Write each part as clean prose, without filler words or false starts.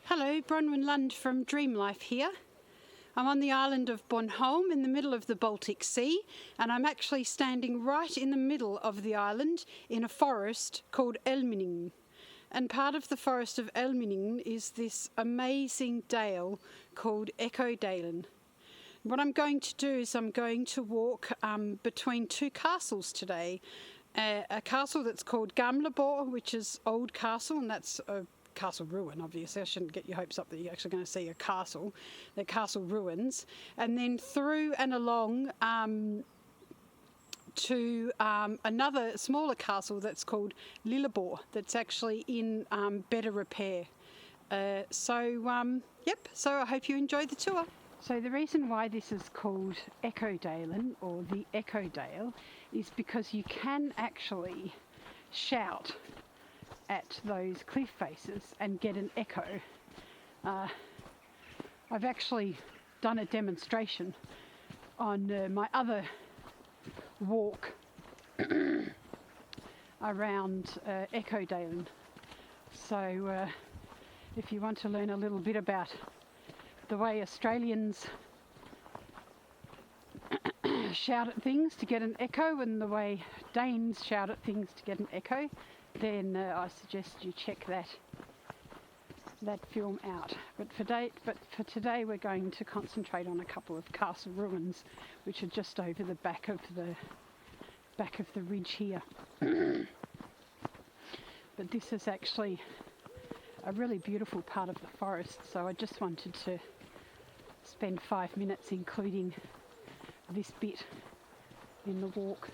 Hello, Bronwynlund from Dreamlife here. I'm on the island of Bornholm in the middle of the Baltic Sea, and I'm actually standing right in the middle of the island in a forest called Alminingen. And part of the forest of Alminingen is this amazing dale called Eckodalen. What I'm going to do is I'm going to walk between two castles today. A castle that's called Gamleborg, which is old castle, and that's a castle ruin, obviously. I shouldn't get your hopes up that you're actually going to see a castle. They're castle ruins. And then through and along to another smaller castle that's called Lilleborg, that's actually in better repair. So I hope you enjoy the tour. So the reason why this is called Eckodalen, or the Eckodale, is because you can actually shout at those cliff faces and get an echo. I've actually done a demonstration on my other walk around Eckodalen. So if you want to learn a little bit about the way Australians shout at things to get an echo and the way Danes shout at things to get an echo, then I suggest you check that film out. But for today we're going to concentrate on a couple of castle ruins which are just over the back of the ridge here. But this is actually a really beautiful part of the forest, so I just wanted to spend 5 minutes including this bit in the walk.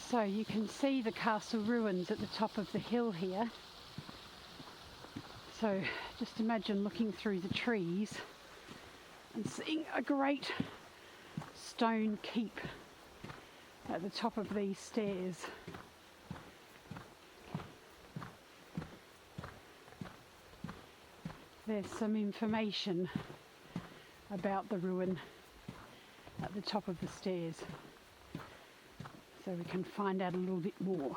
So you can see the castle ruins at the top of the hill here. So just imagine looking through the trees and seeing a great stone keep at the top of these stairs. There's some information about the ruin at the top of the stairs, so we can find out a little bit more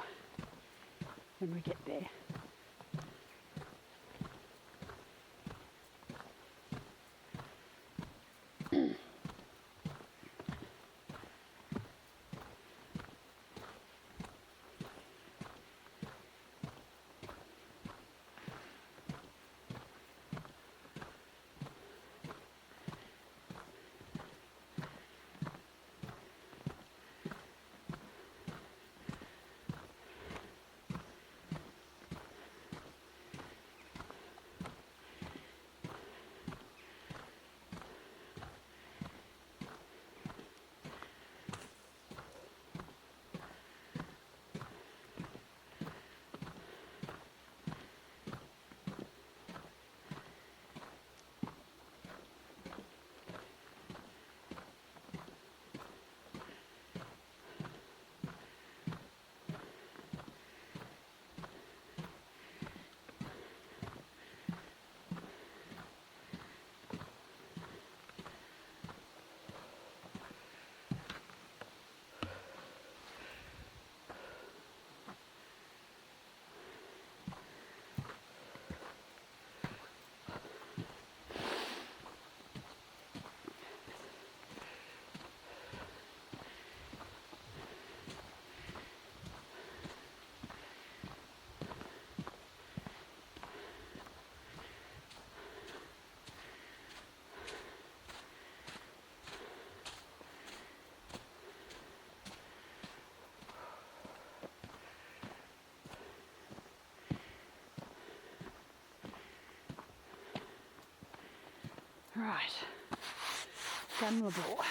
when we get there. Right, Gamleborg.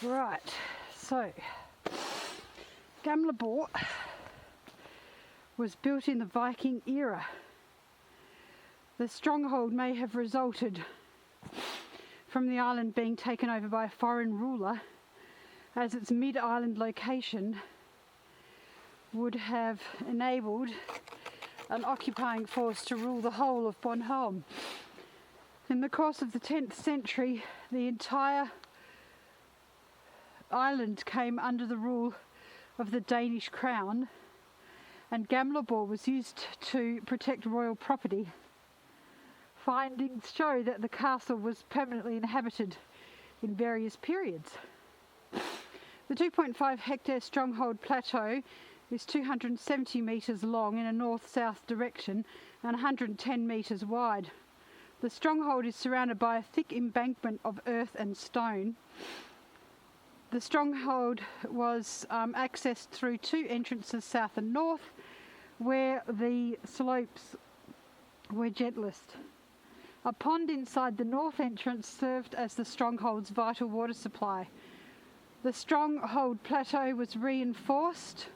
Right, so Gamleborg was built in the Viking era. The stronghold may have resulted from the island being taken over by a foreign ruler, as its mid-island location would have enabled an occupying force to rule the whole of Bornholm. In the course of the 10th century, the entire island came under the rule of the Danish crown, and Gamleborg was used to protect royal property. Findings show that the castle was permanently inhabited in various periods. The 2.5 hectare stronghold plateau is 270 metres long in a north-south direction and 110 metres wide. The stronghold is surrounded by a thick embankment of earth and stone. The stronghold was accessed through two entrances, south and north, where the slopes were gentlest. A pond inside the north entrance served as the stronghold's vital water supply. The stronghold plateau was reinforced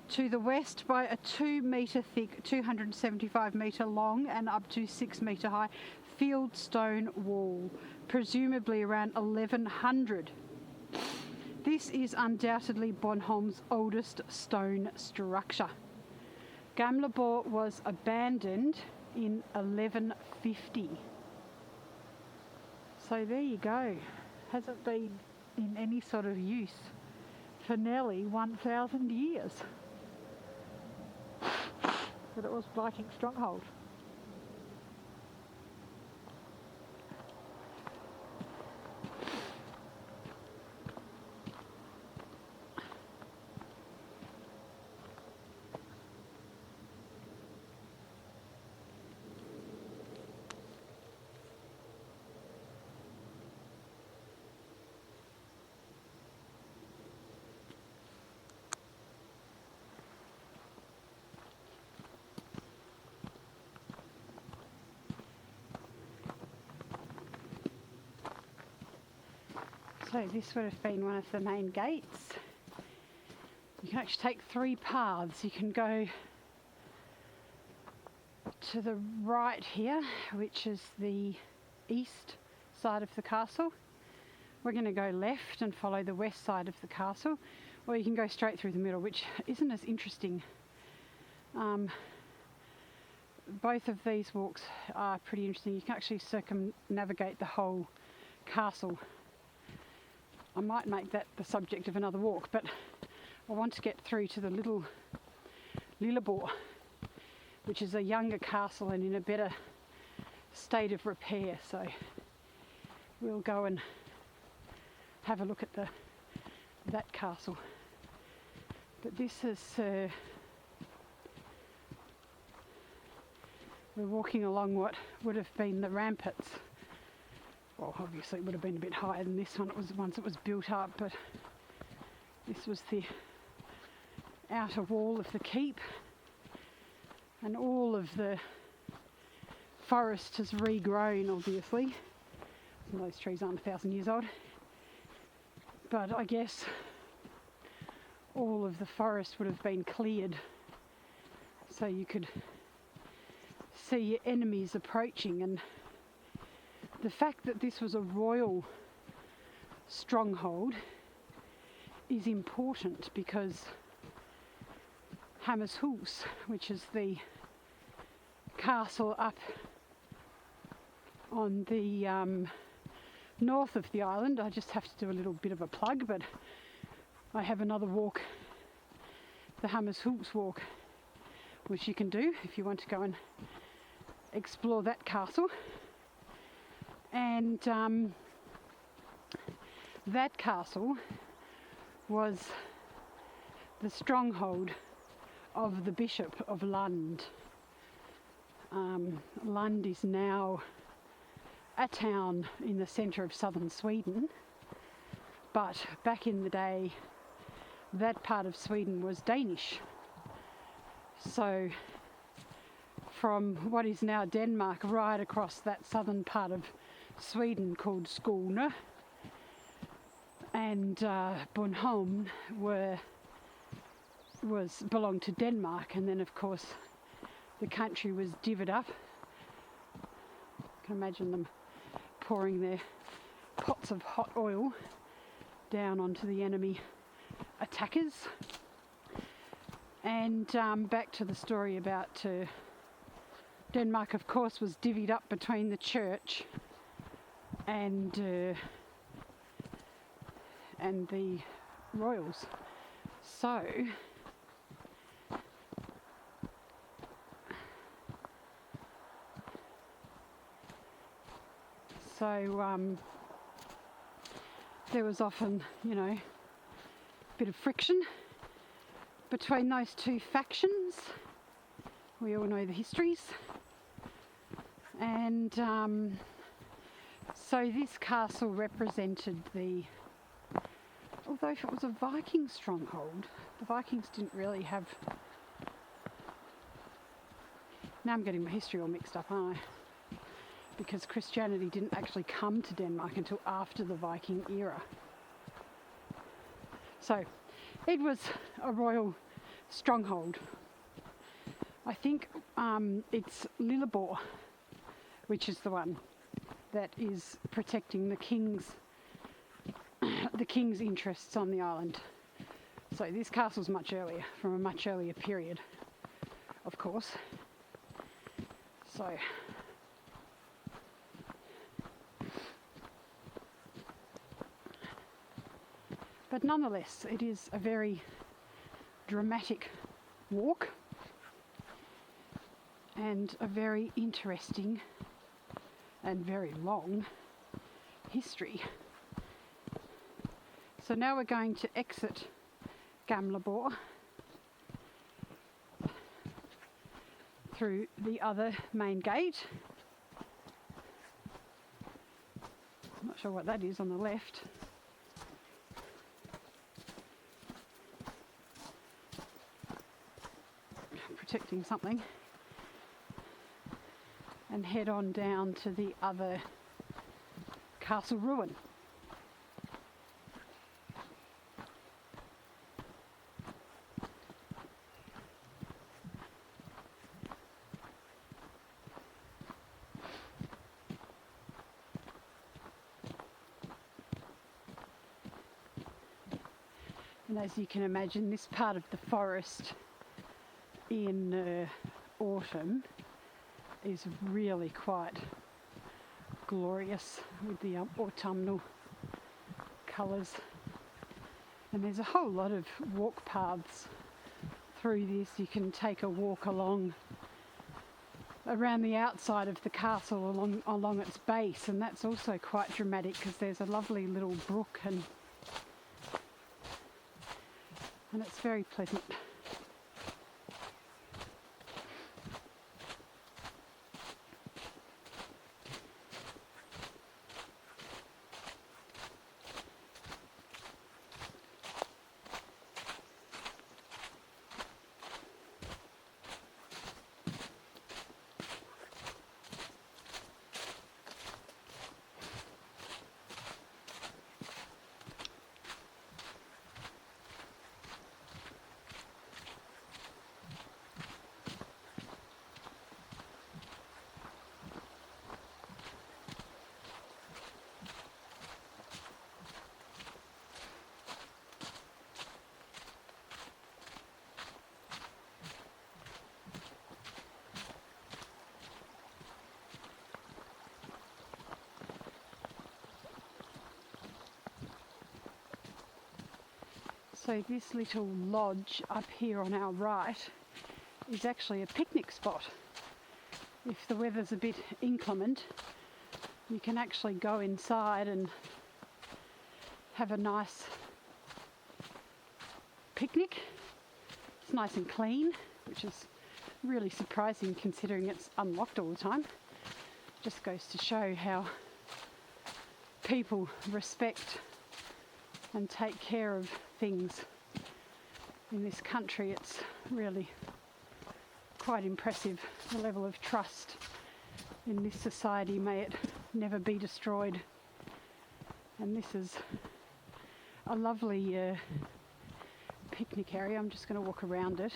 to the west by a 2 metre thick, 275 metre long and up to 6 metre high fieldstone wall, presumably around 1100. This is undoubtedly Bornholm's oldest stone structure. Gamleborg was abandoned in 1150. So there you go. Hasn't been in any sort of use for nearly 1,000 years. But it was Viking stronghold. So this would have been one of the main gates. You can actually take 3 paths. You can go to the right here, which is the east side of the castle. We're going to go left and follow the west side of the castle, or you can go straight through the middle, which isn't as interesting. Both of these walks are pretty interesting. You can actually circumnavigate the whole castle. I might make that the subject of another walk, but I want to get through to the little Lilleborg, which is a younger castle and in a better state of repair. So we'll go and have a look at that castle. But this is we're walking along what would have been the ramparts. Well, obviously it would have been a bit higher than this one. It was once it was built up, but this was the outer wall of the keep, and all of the forest has regrown, obviously. And those trees aren't 1,000 years old, but I guess all of the forest would have been cleared so you could see your enemies approaching. And the fact that this was a royal stronghold is important because Hammershus, which is the castle up on the north of the island, I just have to do a little bit of a plug, but I have another walk, the Hammershus walk, which you can do if you want to go and explore that castle. And that castle was the stronghold of the Bishop of Lund. Lund is now a town in the centre of southern Sweden, but back in the day that part of Sweden was Danish. So from what is now Denmark right across that southern part of Sweden called Skåne and Bornholm belonged to Denmark, and then of course the country was divvied up. I can imagine them pouring their pots of hot oil down onto the enemy attackers. And back to the story about Denmark, of course, was divvied up between the church and the royals. So there was often, a bit of friction between those two factions. We all know the histories. And so this castle represented although if it was a Viking stronghold, the Vikings didn't really have... Now I'm getting my history all mixed up, aren't I? Because Christianity didn't actually come to Denmark until after the Viking era. So it was a royal stronghold. I think it's Lilleborg, which is the one that is protecting the king's interests on the island. So this castle's much earlier, from a much earlier period, of course. So but nonetheless, it is a very dramatic walk and a very interesting and very long history. So now we're going to exit Gamleborg through the other main gate. I'm not sure what that is on the left. Protecting something, and head on down to the other castle ruin. And as you can imagine, this part of the forest in autumn is really quite glorious with the autumnal colours. And there's a whole lot of walk paths through this. You can take a walk along around the outside of the castle along its base, and that's also quite dramatic because there's a lovely little brook and it's very pleasant. So this little lodge up here on our right is actually a picnic spot. If the weather's a bit inclement, you can actually go inside and have a nice picnic. It's nice and clean, which is really surprising considering it's unlocked all the time. Just goes to show how people respect and take care of things in this country. It's really quite impressive, the level of trust in this society. May it never be destroyed. And this is a lovely picnic area. I'm just going to walk around it.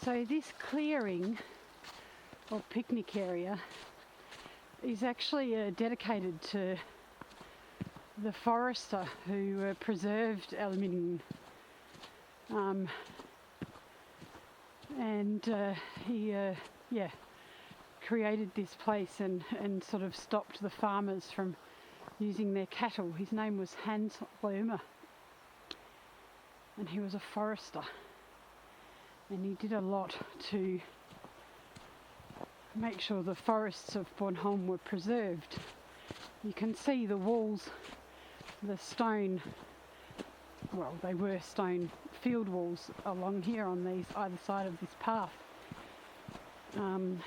So this clearing or picnic area is actually dedicated to the forester who preserved Alminingen. He created this place and sort of stopped the farmers from using their cattle. His name was Hans Lohmer, and he was a forester. And he did a lot to make sure the forests of Bornholm were preserved. You can see the walls, the stone, well, they were stone field walls along here on these either side of this path. And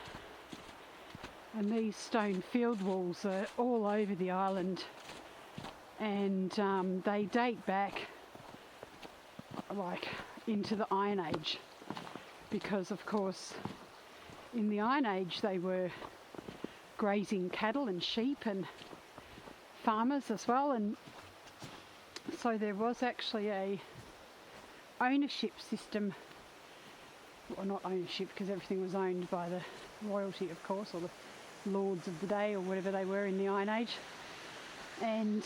these stone field walls are all over the island, and they date back like into the Iron Age. Because of course in the Iron Age they were grazing cattle and sheep and farmers as well, and so there was actually a ownership system, well, not ownership because everything was owned by the royalty of course, or the lords of the day or whatever they were in the Iron Age, and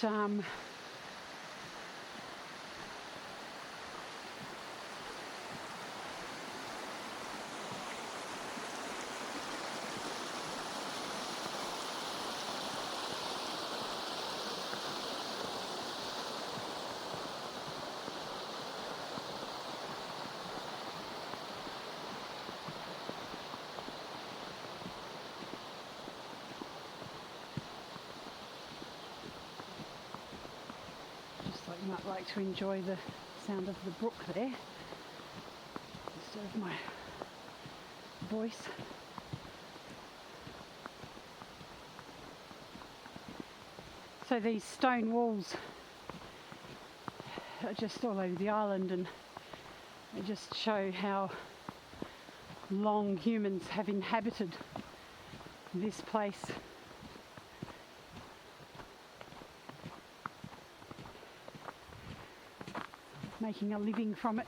you might like to enjoy the sound of the brook there instead of my voice. So these stone walls are just all over the island, and they just show how long humans have inhabited this place. Making a living from it.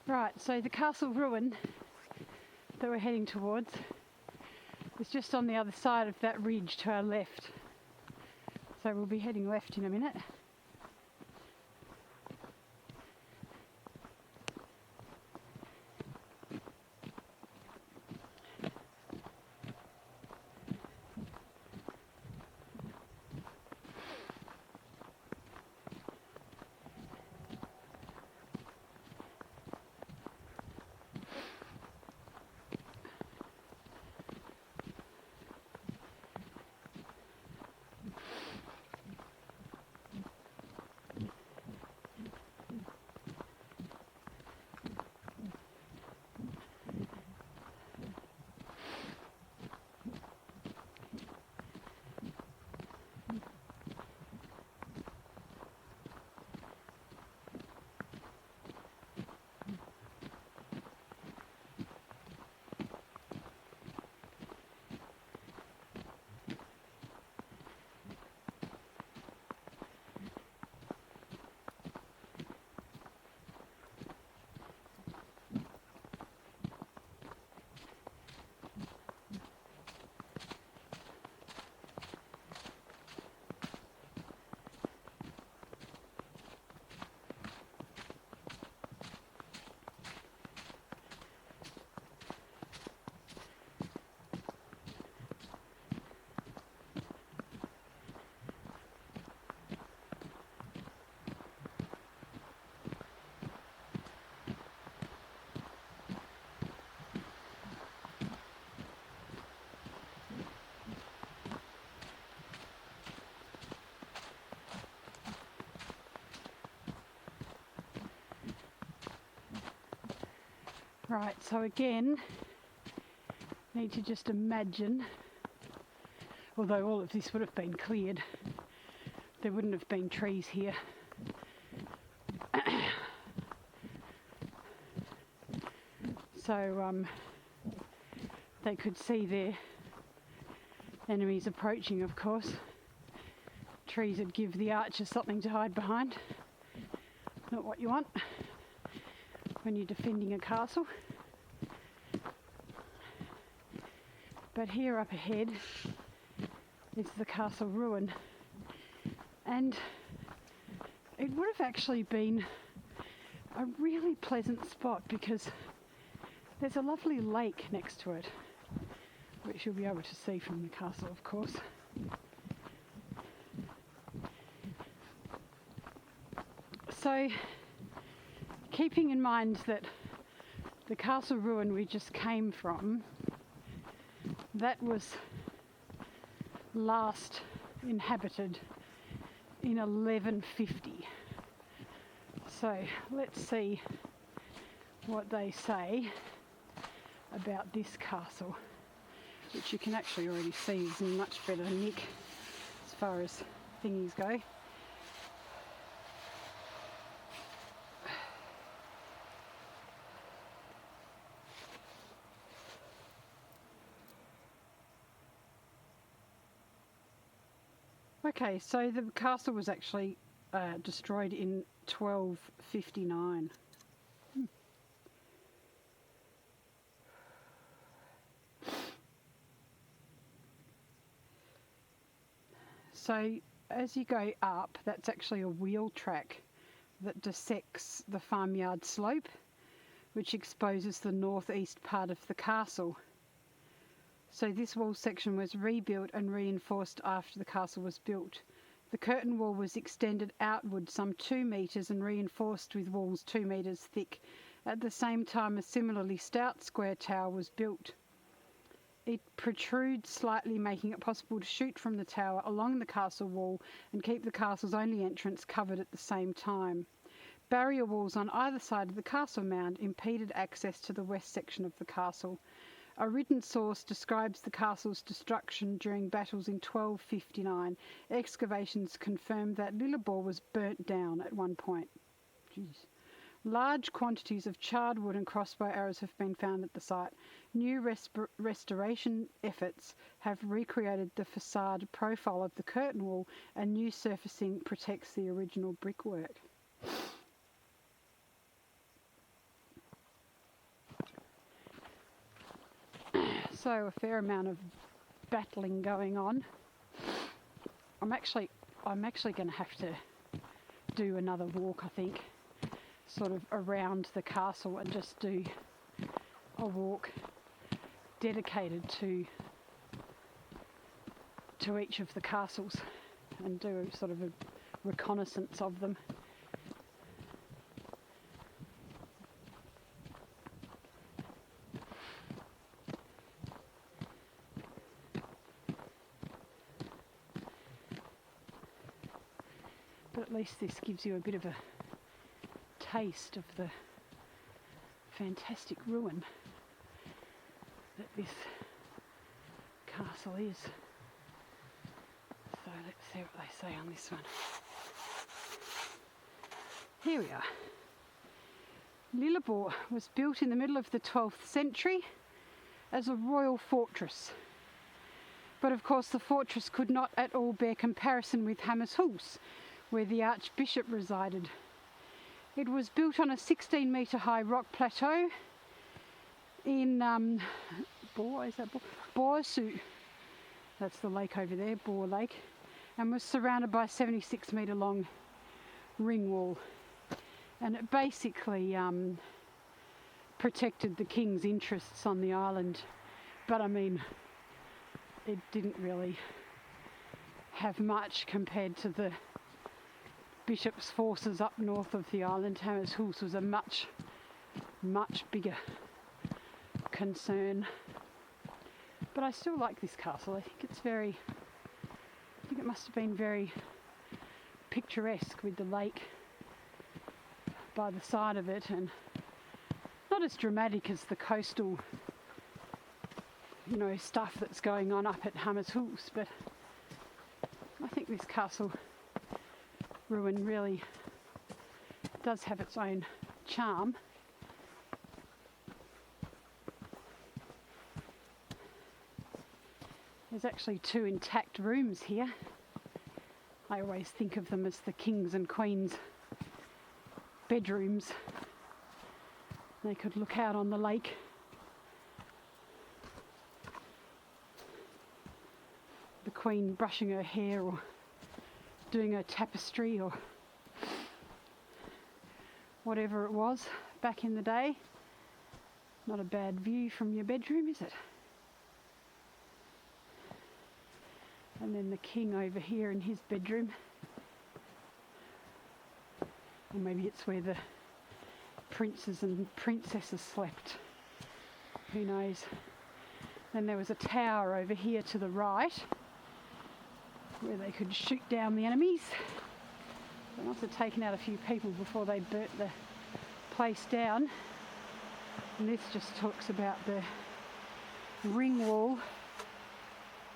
Right, so the castle ruin that we're heading towards is just on the other side of that ridge to our left. So we'll be heading left in a minute. Right, so again, need to just imagine, although all of this would have been cleared, there wouldn't have been trees here. So they could see their enemies approaching, of course. Trees would give the archers something to hide behind. Not what you want. when you're defending a castle. But here up ahead is the castle ruin, and it would have actually been a really pleasant spot because there's a lovely lake next to it, which you'll be able to see from the castle, of course. So, keeping in mind that the castle ruin we just came from, that was last inhabited in 1150. So let's see what they say about this castle, which you can actually already see is in much better nick as far as thingies go. Okay, so the castle was actually destroyed in 1259. So as you go up, that's actually a wheel track that dissects the farmyard slope, which exposes the northeast part of the castle. So this wall section was rebuilt and reinforced after the castle was built. The curtain wall was extended outward some 2 metres and reinforced with walls 2 metres thick. At the same time, a similarly stout square tower was built. It protrudes slightly, making it possible to shoot from the tower along the castle wall and keep the castle's only entrance covered at the same time. Barrier walls on either side of the castle mound impeded access to the west section of the castle. A written source describes the castle's destruction during battles in 1259. Excavations confirmed that Lilleborg was burnt down at one point. Jeez. Large quantities of charred wood and crossbow arrows have been found at the site. New restoration efforts have recreated the facade profile of the curtain wall, and new surfacing protects the original brickwork. So a fair amount of battling going on. I'm actually going to have to do another walk, I think, sort of around the castle, and just do a walk dedicated to each of the castles and do sort of a reconnaissance of them. But at least this gives you a bit of a taste of the fantastic ruin that this castle is. So let's see what they say on this one. Here we are. Lilleborg was built in the middle of the 12th century as a royal fortress. But of course the fortress could not at all bear comparison with Hammershus, where the Archbishop resided. It was built on a 16-metre high rock plateau in Borsu. That's the lake over there, Bor Lake, and was surrounded by a 76-metre long ring wall. And it basically protected the king's interests on the island. But I mean, it didn't really have much compared to the bishop's forces up north of the island. Hammershus was a much, much bigger concern. But I still like this castle. I think it must have been very picturesque with the lake by the side of it, and not as dramatic as the coastal, stuff that's going on up at Hammershus, but I think this castle ruin really does have its own charm. There's actually 2 intact rooms here. I always think of them as the king's and queen's bedrooms. They could look out on the lake. The Queen brushing her hair or doing her tapestry or whatever it was back in the day. Not a bad view from your bedroom, is it? And then the King over here in his bedroom. Or maybe it's where the princes and princesses slept. Who knows? Then there was a tower over here to the right where they could shoot down the enemies. They must have taken out a few people before they burnt the place down. And this just talks about the ring wall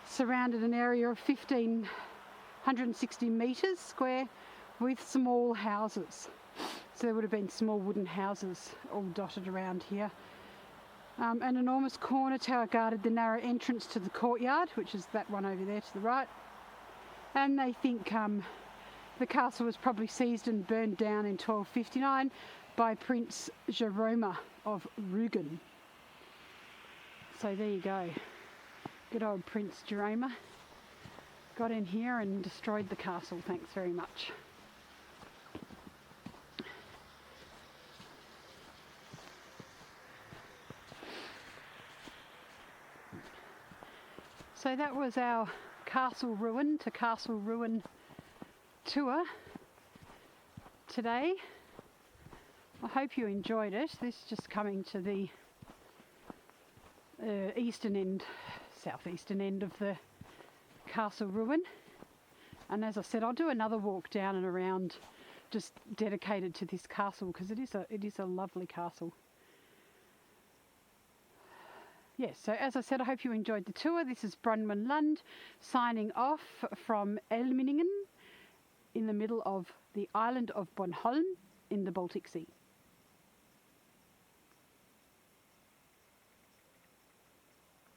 surrounded an area of 1,560 metres square with small houses. So there would have been small wooden houses all dotted around here. An enormous corner tower guarded the narrow entrance to the courtyard, which is that one over there to the right. And they think the castle was probably seized and burned down in 1259 by Prince Jerome of Rügen. So there you go. Good old Prince Jerome got in here and destroyed the castle. Thanks very much. So that was our castle ruin to castle ruin tour today. I hope you enjoyed it. This is just coming to the southeastern end of the castle ruin. And as I said, I'll do another walk down and around just dedicated to this castle because it is a lovely castle. Yes, so as I said, I hope you enjoyed the tour. This is Bronwynlund signing off from Alminingen in the middle of the island of Bornholm in the Baltic Sea.